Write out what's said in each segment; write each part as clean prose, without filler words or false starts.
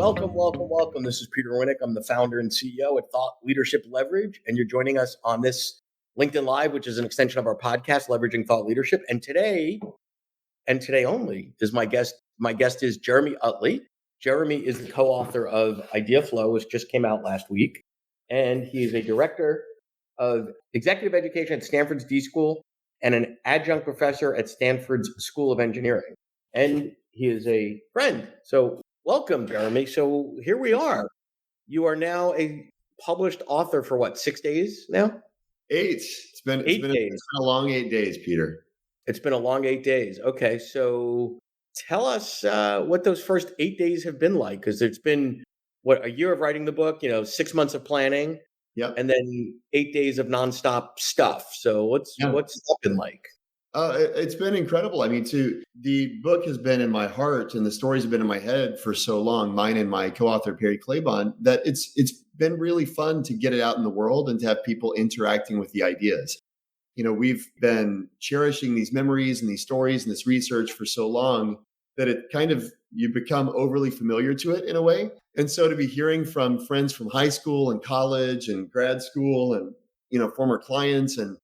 Welcome. This is Peter Winnick. I'm the founder and CEO at Thought Leadership Leverage, and you're joining us on this LinkedIn Live, which is an extension of our podcast, Leveraging Thought Leadership. And today only, is my guest. My guest is Jeremy Utley. Jeremy is the co-author of Idea Flow, which just came out last week, and he is a director of executive education at Stanford's D School and an adjunct professor at Stanford's School of Engineering. And he is a friend. So welcome, Jeremy. So here we are. You are now a published author for what, 6 days now? 8. It's been a long 8 days, Peter. It's been a long 8 days. Okay. So tell us what those first 8 days have been like, because it's been, a year of writing the book, 6 months of planning, and then 8 days of nonstop stuff. So what's that been like? It's been incredible. I mean, the book has been in my heart and the stories have been in my head for so long, mine and my co-author, Perry Claiborne, that it's been really fun to get it out in the world and to have people interacting with the ideas. We've been cherishing these memories and these stories and this research for so long that it kind of, you become overly familiar to it in a way. And so to be hearing from friends from high school and college and grad school and, former clients and,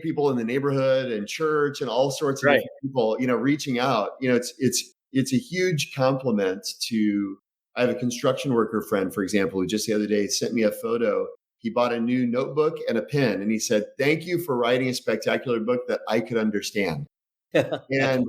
people in the neighborhood and church and all sorts of people, reaching out, it's a huge compliment to, I have a construction worker friend, for example, who just the other day sent me a photo. He bought a new notebook and a pen, and he said, "Thank you for writing a spectacular book that I could understand." And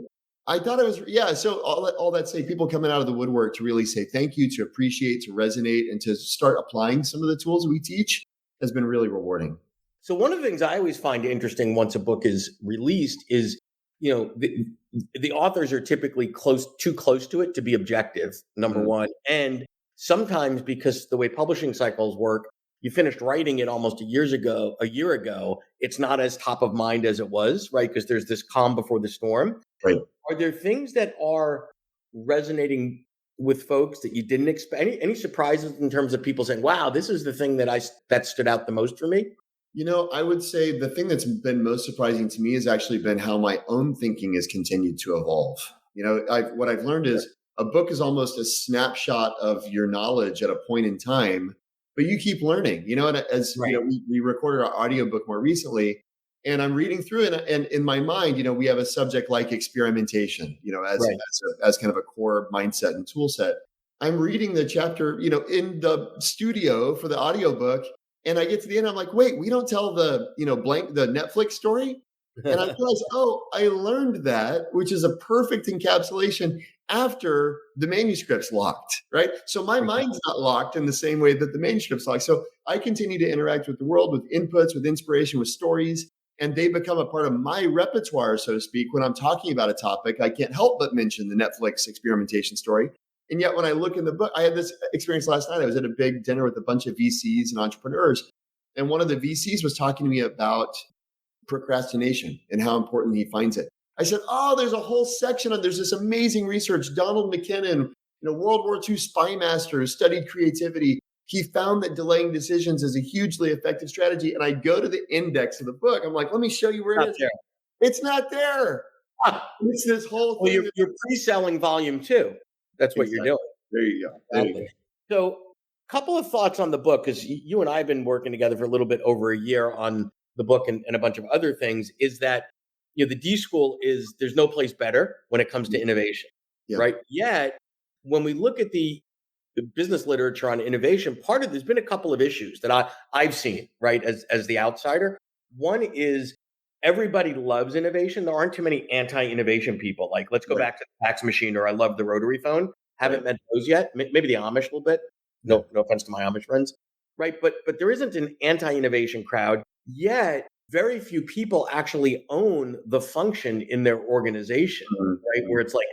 I thought it was, so all that say, people coming out of the woodwork to really say thank you, to appreciate, to resonate, and to start applying some of the tools we teach has been really rewarding. So one of the things I always find interesting once a book is released is, the authors are typically too close to it to be objective, number one. And sometimes, because the way publishing cycles work, you finished writing it almost a year ago, it's not as top of mind as it was, right? Because there's this calm before the storm. Right. Are there things that are resonating with folks that you didn't expect? Any surprises in terms of people saying, wow, this is the thing that stood out the most for me? I would say the thing that's been most surprising to me has actually been how my own thinking has continued to evolve. What I've learned is a book is almost a snapshot of your knowledge at a point in time, but you keep learning, we recorded our audiobook more recently, and I'm reading through it, and in my mind, we have a subject like experimentation, as kind of a core mindset and tool set. I'm reading the chapter, in the studio for the audiobook, and I get to the end, I'm like, wait, we don't tell the Netflix story? And I realize, I learned that, which is a perfect encapsulation after the manuscript's locked, right? So my mind's not locked in the same way that the manuscript's locked. So I continue to interact with the world, with inputs, with inspiration, with stories, and they become a part of my repertoire, so to speak. When I'm talking about a topic, I can't help but mention the Netflix experimentation story. And yet when I look in the book, I had this experience last night. I was at a big dinner with a bunch of VCs and entrepreneurs. And one of the VCs was talking to me about procrastination and how important he finds it. I said, there's a whole section there's this amazing research. Donald McKinnon, World War II spy master, studied creativity. He found that delaying decisions is a hugely effective strategy. And I go to the index of the book. I'm like, let me show you where it is. There. It's not there. It's this whole thing. Well, you're pre-selling volume 2. That's what you're doing. There you go. So a couple of thoughts on the book, because you and I have been working together for a little bit over a year on the book and a bunch of other things, is that, the D School there's no place better when it comes to innovation, right? Yet, when we look at the business literature on innovation, there's been a couple of issues that I've seen, right, as the outsider. One is everybody loves innovation. There aren't too many anti-innovation people. Like, let's go back to the fax machine, or I love the rotary phone. Haven't met those yet. Maybe the Amish a little bit. No offense to my Amish friends, right? But there isn't an anti-innovation crowd yet. Very few people actually own the function in their organization, right? Where it's like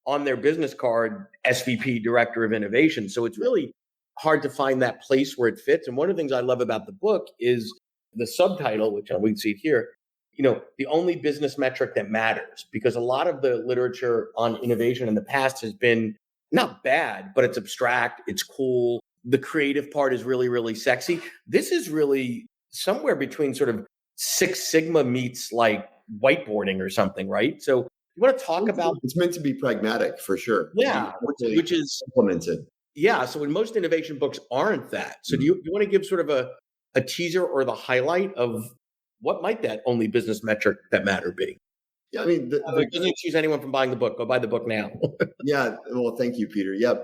on their business card, SVP, Director of Innovation. So it's really hard to find that place where it fits. And one of the things I love about the book is the subtitle, which we can see it here, the only business metric that matters, because a lot of the literature on innovation in the past has been not bad, but it's abstract, it's cool. The creative part is really, really sexy. This is really somewhere between sort of Six Sigma meets like whiteboarding or something, right? So you want to talk about... It's meant to be pragmatic, for sure. Yeah, which is implemented. Yeah. So when most innovation books aren't that. So do Mm. you want to give sort of a teaser or the highlight of what might that only business metric that matter be? Yeah, I mean, It doesn't excuse anyone from buying the book. Go buy the book now. yeah, well, thank you, Peter. Yeah,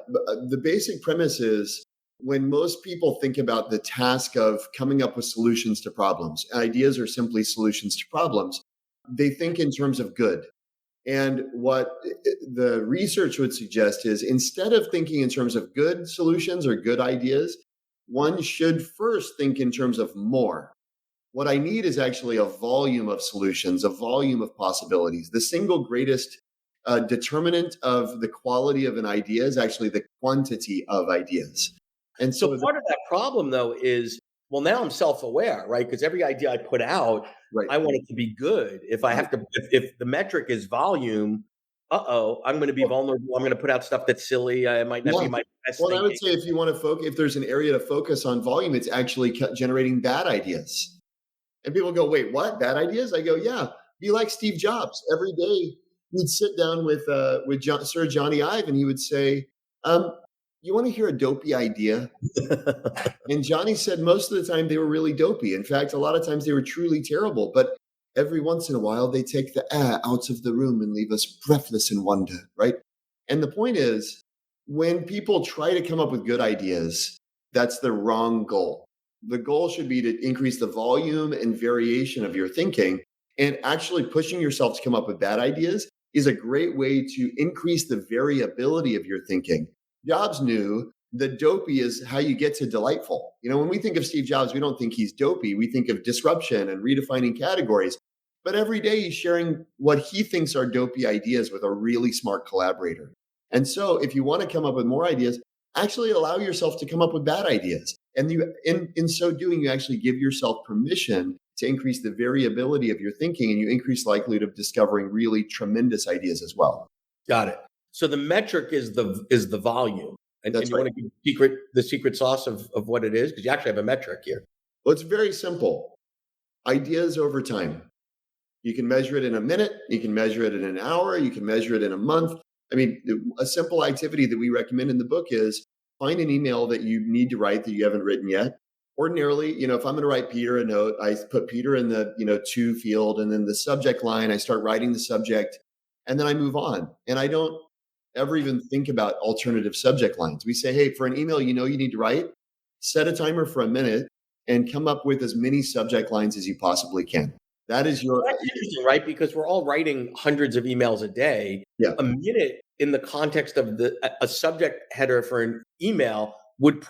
the basic premise is when most people think about the task of coming up with solutions to problems, ideas are simply solutions to problems, they think in terms of good. And what the research would suggest is instead of thinking in terms of good solutions or good ideas, one should first think in terms of more. What I need is actually a volume of solutions, a volume of possibilities. The single greatest determinant of the quality of an idea is actually the quantity of ideas. And So so, part of that problem though is, well, now I'm self-aware, right? Because every idea I put out, right, I want it to be good. If I right. have to, if the metric is volume, I'm going to be Well, vulnerable. I'm going to put out stuff that's silly. It might not yeah. be my best Well, I would thinking. say if you want to focus, if there's an area to focus on volume, it's actually generating bad ideas. And people go, wait, what? Bad ideas? I go, yeah. Be like Steve Jobs. Every day he'd sit down with Sir Johnny Ive and he would say, um, you want to hear a dopey idea? And Johnny said most of the time they were really dopey. In fact, a lot of times they were truly terrible. But every once in a while, they take the air out of the room and leave us breathless in wonder, right? And the point is, when people try to come up with good ideas, that's the wrong goal. The goal should be to increase the volume and variation of your thinking. And actually pushing yourself to come up with bad ideas is a great way to increase the variability of your thinking. Jobs knew the dopey is how you get to delightful. You know, when we think of Steve Jobs, we don't think he's dopey. We think of disruption and redefining categories. But every day he's sharing what he thinks are dopey ideas with a really smart collaborator. And so if you want to come up with more ideas, actually allow yourself to come up with bad ideas. And you in so doing, you actually give yourself permission to increase the variability of your thinking and you increase likelihood of discovering really tremendous ideas as well. Got it. So the metric is the volume, and That's you right. want to give the secret sauce of what it is because you actually have a metric here. Well, it's very simple. Ideas over time. You can measure it in a minute, you can measure it in an hour, you can measure it in a month. I mean, a simple activity that we recommend in the book is find an email that you need to write that you haven't written yet. Ordinarily, you know, if I'm going to write Peter a note, I put Peter in the, to field and then the subject line, I start writing the subject and then I move on. And I don't ever even think about alternative subject lines. We say, hey, for an email, you need to write, set a timer for a minute and come up with as many subject lines as you possibly can. That is your, That's interesting, right? Because we're all writing hundreds of emails a day. yeah. A minute in the context of a subject header for an email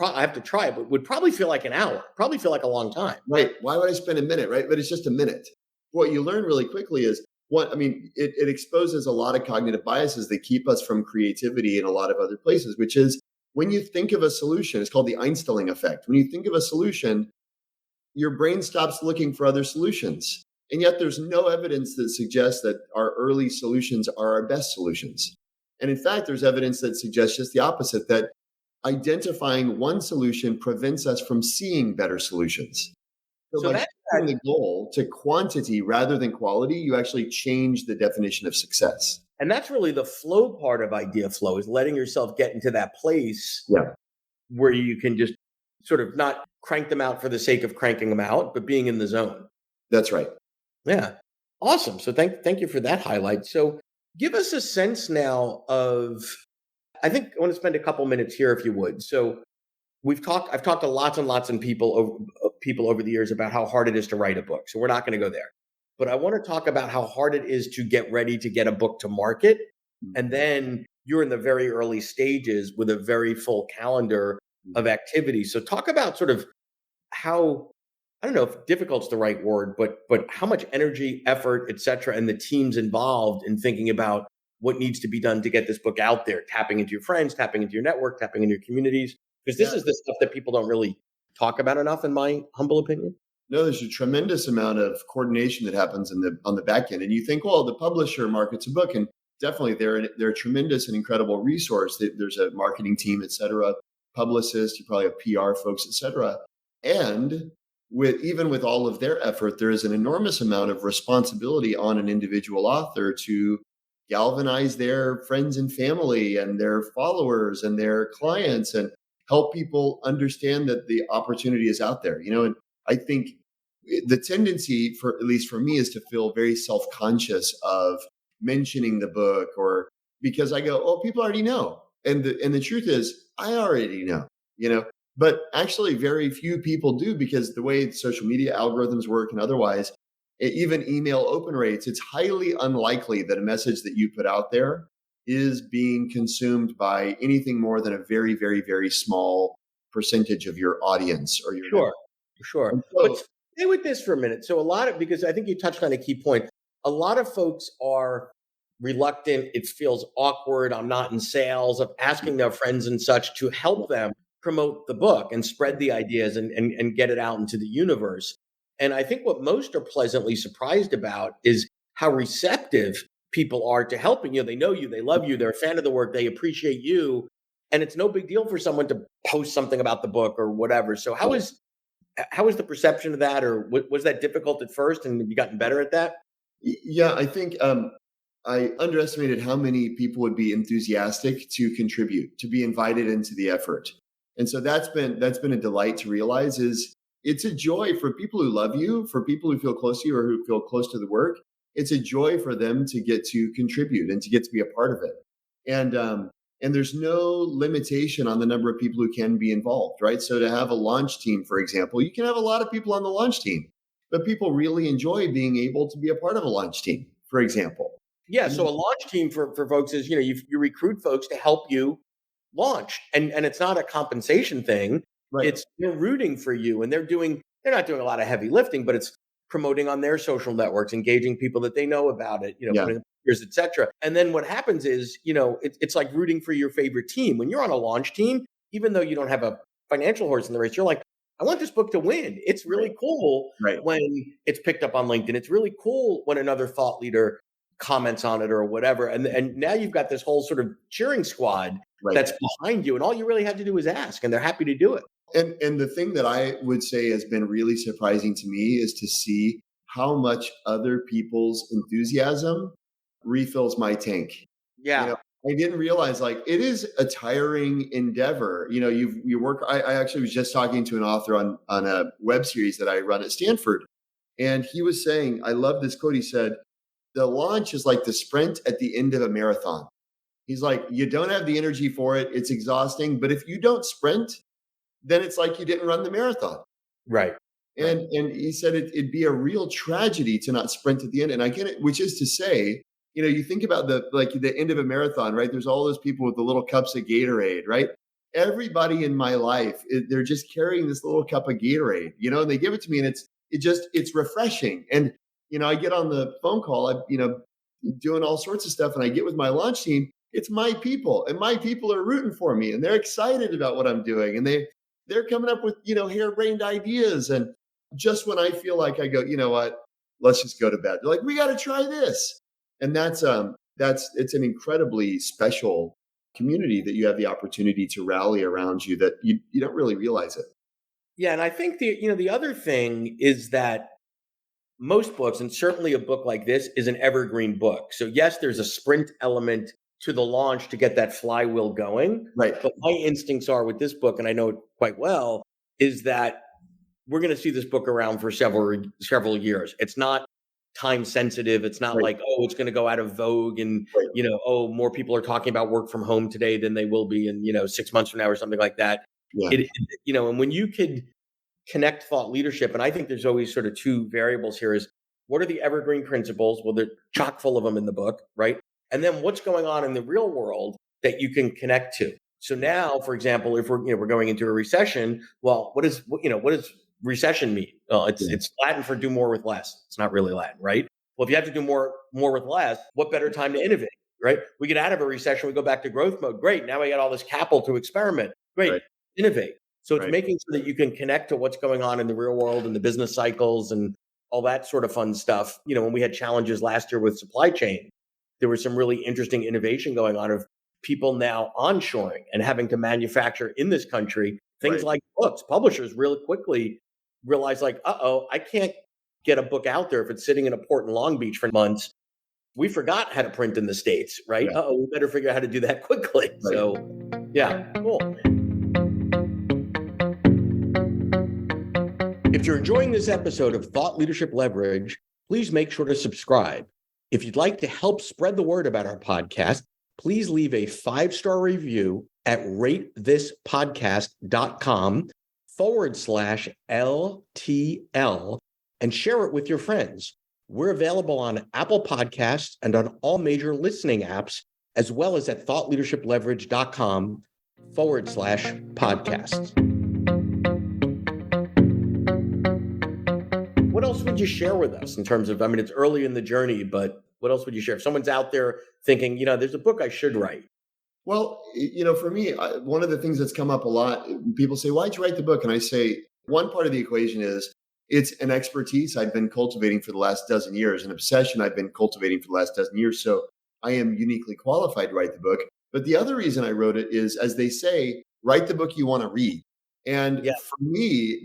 I have to try it, but would probably feel like an hour, probably feel like a long time. Right. Why would I spend a minute? Right. But it's just a minute. What you learn really quickly is it exposes a lot of cognitive biases that keep us from creativity in a lot of other places, which is when you think of a solution, it's called the Einstein effect. When you think of a solution, your brain stops looking for other solutions. And yet there's no evidence that suggests that our early solutions are our best solutions. And in fact, there's evidence that suggests just the opposite, that identifying one solution prevents us from seeing better solutions. So So by that's shifting the goal to quantity rather than quality, you actually change the definition of success. and that's really the flow part of idea flow is letting yourself get into that place Yeah, where you can just sort of not crank them out for the sake of cranking them out, but being in the zone. that's right. Yeah. Awesome. So thank you for that highlight. So give us a sense now of I think I want to spend a couple minutes here if you would. So I've talked to lots and lots of people over the years about how hard it is to write a book. So we're not going to go there. But I want to talk about how hard it is to get ready to get a book to market. And then you're in the very early stages with a very full calendar of activities. So talk about sort of how I don't know if difficult's the right word, but how much energy, effort, et cetera, and the teams involved in thinking about what needs to be done to get this book out there, tapping into your friends, tapping into your network, tapping into your communities. Because this Yeah. is the stuff that people don't really talk about enough, in my humble opinion. No, there's a tremendous amount of coordination that happens on the back end. And you think, well, the publisher markets a book, and definitely they're a tremendous and incredible resource. There's a marketing team, et cetera, publicists, you probably have PR folks, et cetera. And with all of their effort, there is an enormous amount of responsibility on an individual author to galvanize their friends and family and their followers and their clients and help people understand that the opportunity is out there. And I think the tendency, for at least for me, is to feel very self-conscious of mentioning the book, or because I go, oh, people already know. And the truth is, I already know. But actually very few people do, because the way social media algorithms work and otherwise, even email open rates, it's highly unlikely that a message that you put out there is being consumed by anything more than a very, very, very small percentage of your audience or your Sure, network. sure. And But so, stay with this for a minute. So a lot of, because I think you touched on a key point. A lot of folks are reluctant. It feels awkward. I'm not in sales, of asking their friends and such to help them promote the book and spread the ideas and get it out into the universe. And I think what most are pleasantly surprised about is how receptive people are to helping you. They know you, they love you, they're a fan of the work, they appreciate you. And it's no big deal for someone to post something about the book or whatever. So how is the perception of that, or was that difficult at first, and have you gotten better at that? yeah, I think I underestimated how many people would be enthusiastic to contribute, to be invited into the effort. And so that's been a delight to realize, is it's a joy for people who love you, for people who feel close to you or who feel close to the work. It's a joy for them to get to contribute and to get to be a part of it. And there's no limitation on the number of people who can be involved, right? So to have a launch team, for example, you can have a lot of people on the launch team, but people really enjoy being able to be a part of a launch team, for example. Yeah, And so then, a launch team for folks is, you recruit folks to help you launch, and it's not a compensation thing. right. It's, they're rooting for you, and they're not doing a lot of heavy lifting, but it's promoting on their social networks, engaging people that they know about it, Yeah. putting up pictures, etc. And then what happens is, it's like rooting for your favorite team. When you're on a launch team, even though you don't have a financial horse in the race, you're like, I want this book to win. It's Right. really cool Right. when it's picked up on LinkedIn. It's really cool when another thought leader comments on it or whatever. And now you've got this whole sort of cheering squad Right. that's behind you, and all you really had to do is ask, and they're happy to do it. And the thing that I would say has been really surprising to me is to see how much other people's enthusiasm refills my tank. You Yeah. know, I didn't realize, like, it is a tiring endeavor. You work. I actually was just talking to an author on a web series that I run at Stanford, and he was saying, I love this quote. He said, "The launch is like the sprint at the end of a marathon." He's like, you don't have the energy for it. It's exhausting. But if you don't sprint, then it's like you didn't run the marathon. Right. Right. And he said it'd be a real tragedy to not sprint at the end. And I get it, which is to say, you think about the end of a marathon, right? There's all those people with the little cups of Gatorade, right? Everybody in my life, they're just carrying this little cup of Gatorade, and they give it to me, and it's refreshing. And I get on the phone call, doing all sorts of stuff, and I get with my launch team. It's my people, and my people are rooting for me, and they're excited about what I'm doing, and they're coming up with harebrained ideas. And just when I feel like I go, you know what, let's just go to bed, they're like, we got to try this. And that's it's an incredibly special community that you have the opportunity to rally around you, that you don't really realize it. Yeah, and I think the other thing is that most books, and certainly a book like this, is an evergreen book. So yes, there's a sprint element to the launch to get that flywheel going. Right. But my instincts are with this book, and I know it quite well, is that we're going to see this book around for several years. It's not time sensitive. It's not Right. like, oh, it's going to go out of vogue, and Right. oh, more people are talking about work from home today than they will be in 6 months from now or something like that. Yeah. And when you could connect thought leadership, and I think there's always sort of two variables here: is what are the evergreen principles? Well, they're chock full of them in the book, right? And then what's going on in the real world that you can connect to. So now, for example, if we're going into a recession, well, what does recession mean? Well, it's Yeah. it's Latin for do more with less. It's not really Latin, right? Well, if you have to do more with less, what better time to innovate, right? We get out of a recession, we go back to growth mode. Great. Now we got all this capital to experiment. Great. Right. Innovate. So it's Right. making sure that you can connect to what's going on in the real world and the business cycles and all that sort of fun stuff. When we had challenges last year with supply chain, there was some really interesting innovation going on of people now onshoring and having to manufacture in this country things Right. like books. Publishers really quickly realized, like, I can't get a book out there if it's sitting in a port in Long Beach for months. we forgot how to print in the States, right? Yeah. Oh, we better figure out how to do that quickly. Right. So, yeah, cool. If you're enjoying this episode of Thought Leadership Leverage, please make sure to subscribe. If you'd like to help spread the word about our podcast, please leave a 5-star review at ratethispodcast.com/LTL and share it with your friends. We're available on Apple Podcasts and on all major listening apps, as well as at thoughtleadershipleverage.com/podcasts. What else would you share with us in terms of, I mean, it's early in the journey, but what else would you share? If someone's out there thinking, there's a book I should write. Well, for me, one of the things that's come up a lot, people say, why'd you write the book? And I say, one part of the equation is it's an expertise I've been cultivating for the last dozen years, an obsession I've been cultivating for the last dozen years. So I am uniquely qualified to write the book. But the other reason I wrote it is, as they say, write the book you want to read. And Yeah. for me,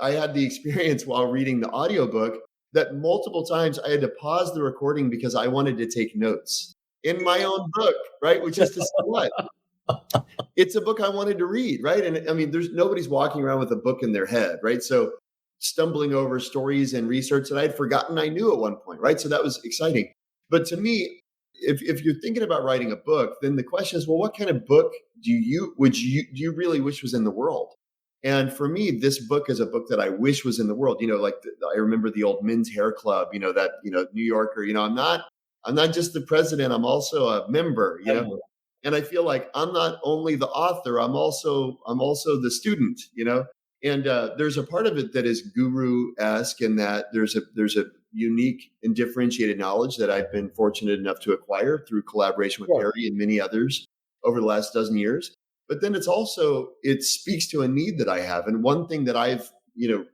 I had the experience while reading the audiobook that multiple times I had to pause the recording because I wanted to take notes in my own book, right? Which is to say what? It's a book I wanted to read, right? And I mean, nobody's walking around with a book in their head, right? So stumbling over stories and research that I had forgotten I knew at one point, right? So that was exciting. But to me, if you're thinking about writing a book, then the question is, well, what kind of book do you really wish was in the world? And for me, this book is a book that I wish was in the world. I remember the old Men's Hair Club, New Yorker, I'm not just the president, I'm also a member, and I feel like I'm not only the author, I'm also the student, and there's a part of it that is guru-esque in that there's a unique and differentiated knowledge that I've been fortunate enough to acquire through collaboration with Perry and many others over the last dozen years. But then it speaks to a need that I have. And one thing that I've,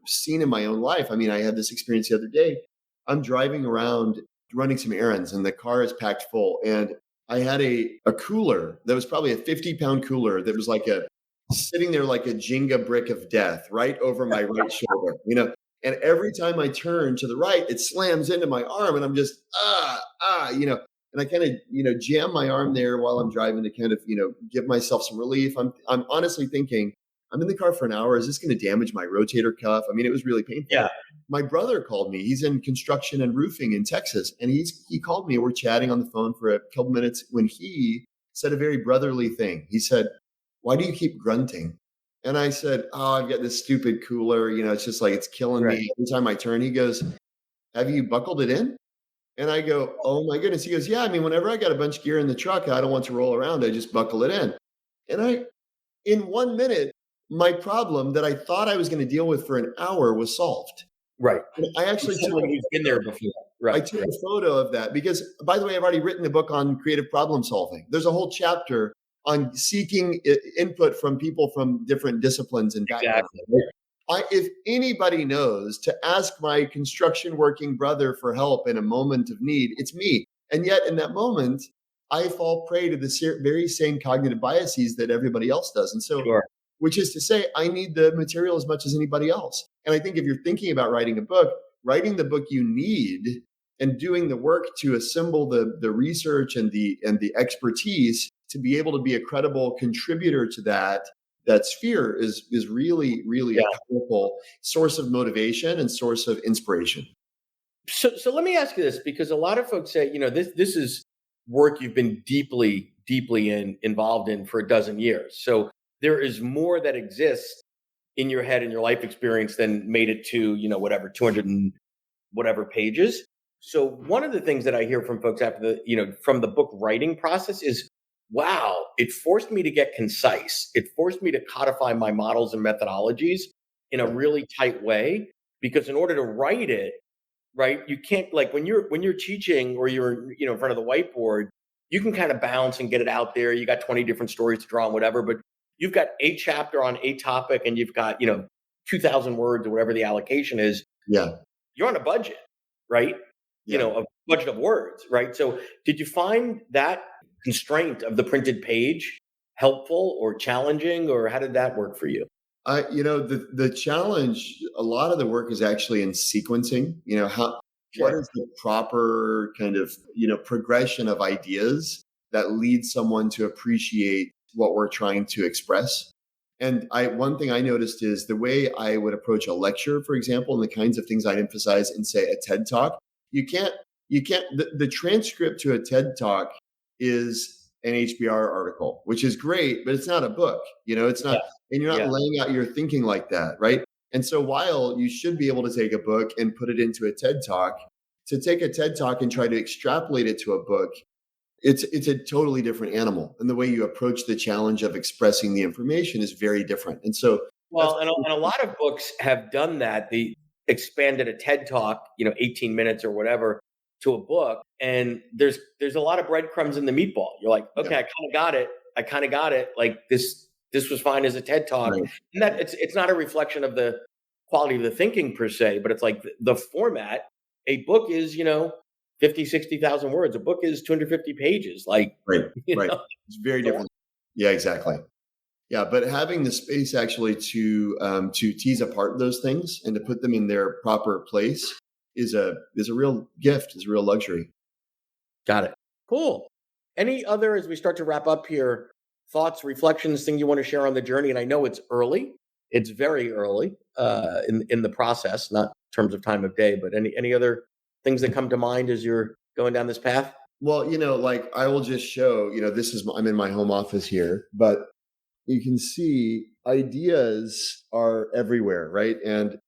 seen in my own life, I mean, I had this experience the other day. I'm driving around running some errands and the car is packed full. And I had a cooler that was probably a 50-pound cooler that was sitting there like a Jenga brick of death right over my right shoulder, and every time I turn to the right, it slams into my arm and I'm just, and I kind of, jam my arm there while I'm driving to kind of, give myself some relief. I'm honestly thinking, I'm in the car for an hour. Is this going to damage my rotator cuff? I mean, it was really painful. Yeah. My brother called me. He's in construction and roofing in Texas. And he called me. We're chatting on the phone for a couple minutes when he said a very brotherly thing. He said, why do you keep grunting? And I said, oh, I've got this stupid cooler. It's just it's killing me. Every time I turn, he goes, have you buckled it in? And I go, oh my goodness. He goes, yeah, I mean, whenever I got a bunch of gear in the truck, I don't want to roll around. I just buckle it in. And in 1 minute, my problem that I thought I was going to deal with for an hour was solved. Right. And I actually someone who's been there before. Right. I took a photo of that because, by the way, I've already written a book on creative problem solving. There's a whole chapter on seeking input from people from different disciplines and backgrounds. Exactly. If anybody knows to ask my construction working brother for help in a moment of need, it's me. And yet in that moment, I fall prey to the very same cognitive biases that everybody else does. And so, which is to say, I need the material as much as anybody else. And I think if you're thinking about writing the book you need and doing the work to assemble the research and the expertise to be able to be a credible contributor to that sphere is really, really a powerful source of motivation and source of inspiration. So let me ask you this, because a lot of folks say, this is work you've been deeply involved in for a dozen years. So there is more that exists in your head and your life experience than made it to, 200 and whatever pages. So one of the things that I hear from folks after from the book writing process is, wow, it forced me to get concise. It forced me to codify my models and methodologies in a really tight way, because in order to write it, right, you can't, when you're teaching or you're, in front of the whiteboard, you can kind of bounce and get it out there. You got 20 different stories to draw and whatever, but you've got a chapter on a topic and you've got, 2,000 words or whatever the allocation is. Yeah. You're on a budget, right? A budget of words, right? So did you find that constraint of the printed page helpful or challenging, or how did that work for you? The challenge, a lot of the work is actually in sequencing, what Sure. is the proper kind of, progression of ideas that lead someone to appreciate what we're trying to express. And one thing I noticed is the way I would approach a lecture, for example, and the kinds of things I'd emphasize in, say, a TED talk. The transcript to a TED talk is an HBR article, which is great, but it's not a book. It's Yeah. not, and you're not Yeah. laying out your thinking like that, right? And so while you should be able to take a book and put it into a TED talk, to take a TED talk and try to extrapolate it to a book, it's a totally different animal. And the way you approach the challenge of expressing the information is very different. And so that's Well, and a lot of books have done that. They expanded a TED talk, 18 minutes or whatever, to a book, and there's a lot of breadcrumbs in the meatball. You're like, okay, yeah, I kind of got it. I kind of got it. Like this was fine as a TED talk, right, and that it's not a reflection of the quality of the thinking per se, but it's like the format. A book is 50, 60,000 words. A book is 250 pages. Like right, you right. know, It's very it's a lot. different. Yeah, exactly. Yeah, but having the space actually to tease apart those things and to put them in their proper place is a real gift, is a real luxury. Got it. Cool. Any other, as we start to wrap up here, thoughts, reflections, thing you want to share on the journey? And I know it's early. It's very early in the process, not in terms of time of day, but any other things that come to mind as you're going down this path? Well, like I will just show, I'm in my home office here, but you can see ideas are everywhere, right? And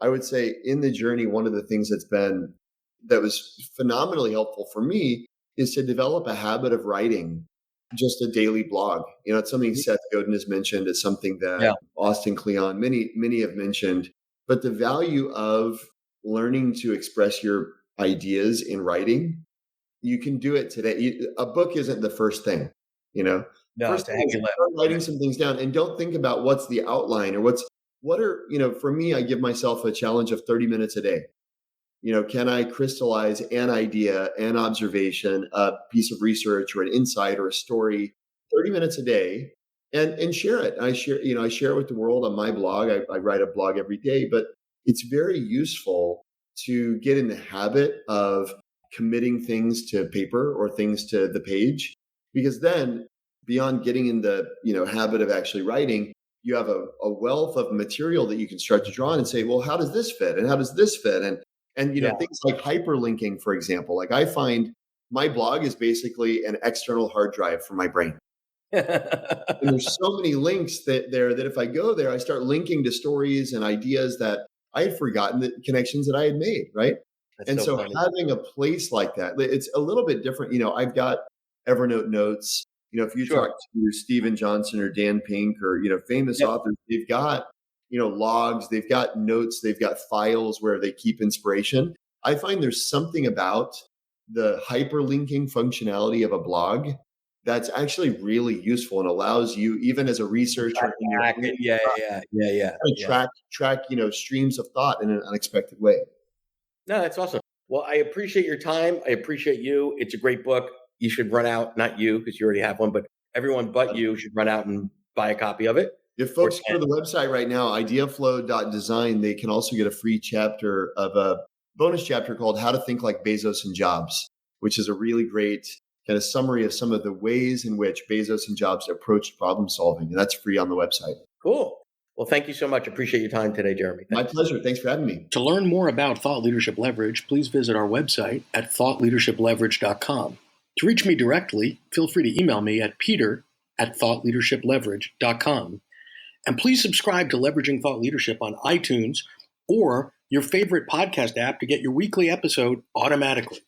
I would say in the journey, one of the things that was phenomenally helpful for me is to develop a habit of writing just a daily blog. It's something Mhm. Seth Godin has mentioned. It's something Yeah. that Austin Kleon, many have mentioned. But the value of learning to express your ideas in writing, you can do it today. A book isn't the first thing, you know. No, First it's a thing is heavy lift. start writing Right. some things down and don't think about what's the outline or what are, for me, I give myself a challenge of 30 minutes a day. Can I crystallize an idea, an observation, a piece of research or an insight or a story, 30 minutes a day and share it. I share it with the world on my blog. I write a blog every day, but it's very useful to get in the habit of committing things to paper or things to the page, because then beyond getting in the, habit of actually writing, you have a wealth of material that you can start to draw on and say, well, how does this fit? And how does this fit? And Yeah. things like hyperlinking, for example. Like I find my blog is basically an external hard drive for my brain. And there's so many links that if I go there, I start linking to stories and ideas that I had forgotten, the connections that I had made, right? That's And so so funny. having a place like that, it's a little bit different. I've got Evernote notes. If you Sure. talk to Stephen Johnson or Dan Pink or, famous Yep. authors, they've got, logs, they've got notes, they've got files where they keep inspiration. I find there's something about the hyperlinking functionality of a blog that's actually really useful and allows you, even as a researcher in your Back. own, Yeah. Yeah. Yeah. Yeah. kind of Yeah. track streams of thought in an unexpected way. No, that's awesome. Well, I appreciate your time. I appreciate you. It's a great book. You should run out, not you, because you already have one, but everyone but you should run out and buy a copy of it. If Or folks go to the website right now, ideaflow.design, they can also get a free chapter of a bonus chapter called How to Think Like Bezos and Jobs, which is a really great kind of summary of some of the ways in which Bezos and Jobs approached problem solving. And that's free on the website. Cool. Well, thank you so much. Appreciate your time today, Jeremy. My Thanks. pleasure. Thanks for having me. To learn more about Thought Leadership Leverage, please visit our website at thoughtleadershipleverage.com. To reach me directly, feel free to email me at peter@thoughtleadershipleverage.com. And please subscribe to Leveraging Thought Leadership on iTunes or your favorite podcast app to get your weekly episode automatically.